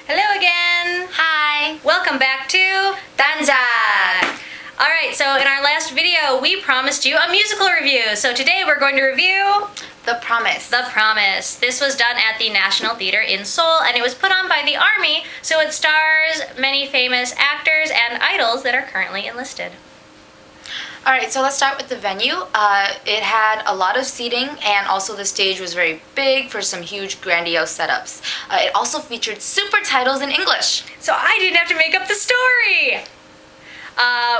Hello again! Hi! Welcome back to Danjak! Alright, so in our last video we promised you a musical review. So today we're going to review The Promise. The Promise. This was done at the National Theatre in Seoul and it was put on by the Army, so it stars many famous actors and idols that are currently enlisted. Alright, so let's start with the venue. It had a lot of seating and also the stage was very big for some huge grandiose setups. It also featured super titles in English. So I didn't have to make up the story!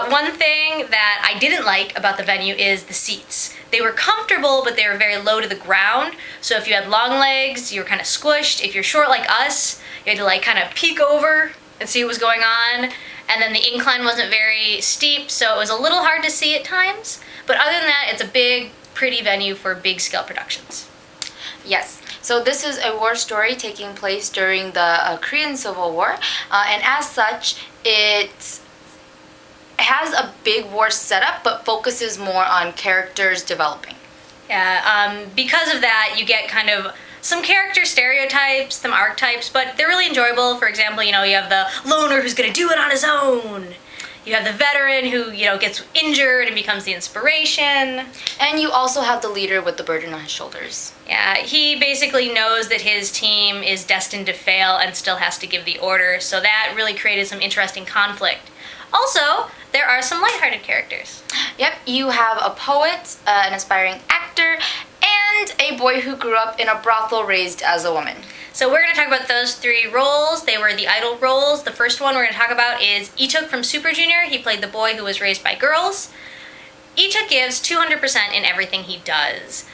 One thing that I didn't like about the venue is the seats. They were comfortable, but they were very low to the ground. So if you had long legs, you were kind of squished. If you're short like us, you had to like kind of peek over and see what was going on. And then the incline wasn't very steep, so it was a little hard to see at times. But other than that, it's a big, pretty venue for big scale productions. Yes. So this is a war story taking place during the Korean Civil War. And as such, it has a big war setup, but focuses more on characters developing. Yeah, because of that, you get kind of some character stereotypes, some archetypes, but they're really enjoyable. For example, you have the loner who's going to do it on his own. You have the veteran who, gets injured and becomes the inspiration. And you also have the leader with the burden on his shoulders. Yeah, he basically knows that his team is destined to fail and still has to give the order, so that really created some interesting conflict. Also, there are some lighthearted characters. Yep, you have a poet, an aspiring actor, and a boy who grew up in a brothel raised as a woman. So we're going to talk about those three roles. They were the idol roles. The first one we're going to talk about is Lee-Took from Super Junior. He played the boy who was raised by girls. Lee-Took gives 200% in everything he does.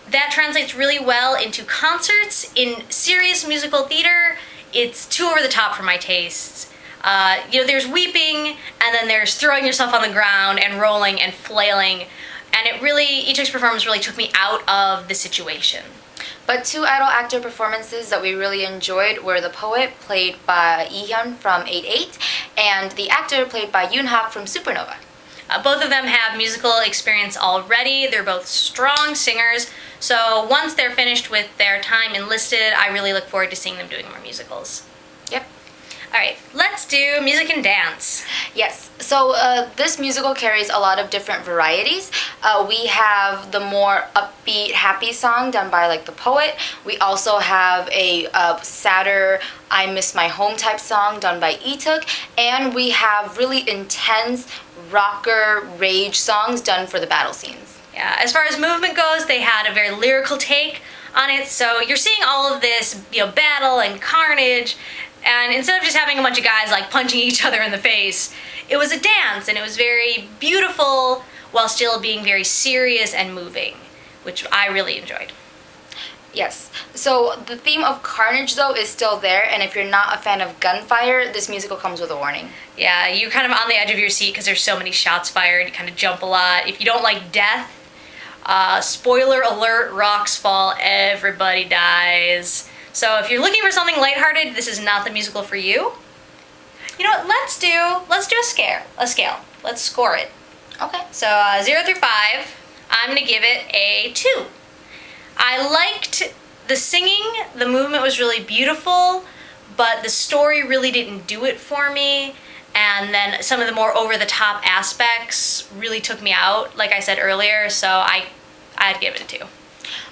That translates really well into concerts. In serious musical theater, it's too over the top for my tastes. There's weeping, and then there's throwing yourself on the ground and rolling and flailing. And Lee-Took's performance really took me out of the situation. But two idol actor performances that we really enjoyed were the poet, played by Lee-Hyun from 8-8, and the actor, played by Yoon-hak from Supernova. Both of them have musical experience already. They're both strong singers. So once they're finished with their time enlisted, I really look forward to seeing them doing more musicals. Yep. Alright, let's do music and dance. Yes, so this musical carries a lot of different varieties. We have the more upbeat, happy song done by the poet. We also have a sadder, I Miss My Home type song done by Lee-Took. And we have really intense rocker rage songs done for the battle scenes. Yeah, as far as movement goes, they had a very lyrical take on it. So you're seeing all of this, battle and carnage. And instead of just having a bunch of guys punching each other in the face, it was a dance and it was very beautiful while still being very serious and moving, which I really enjoyed. Yes. So the theme of carnage though is still there, and if you're not a fan of gunfire, this musical comes with a warning. Yeah, you're kind of on the edge of your seat because there's so many shots fired, you kind of jump a lot. If you don't like death, spoiler alert, rocks fall, everybody dies. So if you're looking for something lighthearted, this is not the musical for you. You know what, let's do a scale. Let's score it. Okay. So 0 through 5, I'm gonna give it a 2. I liked the singing, the movement was really beautiful, but the story really didn't do it for me. And then some of the more over-the-top aspects really took me out, like I said earlier, so I'd give it a 2.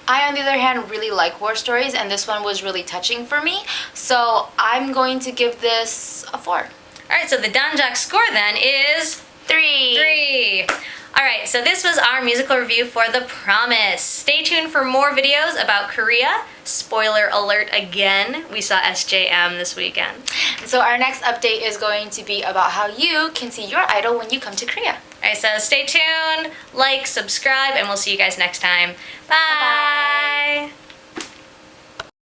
I, on the other hand, really like war stories, and this one was really touching for me, so I'm going to give this a 4. Alright, so the Danjak score then is 3. Alright, so this was our musical review for The Promise. Stay tuned for more videos about Korea. Spoiler alert again, we saw SJM this weekend. So our next update is going to be about how you can see your idol when you come to Korea. Alright, so stay tuned, like, subscribe, and we'll see you guys next time. Bye! Bye-bye.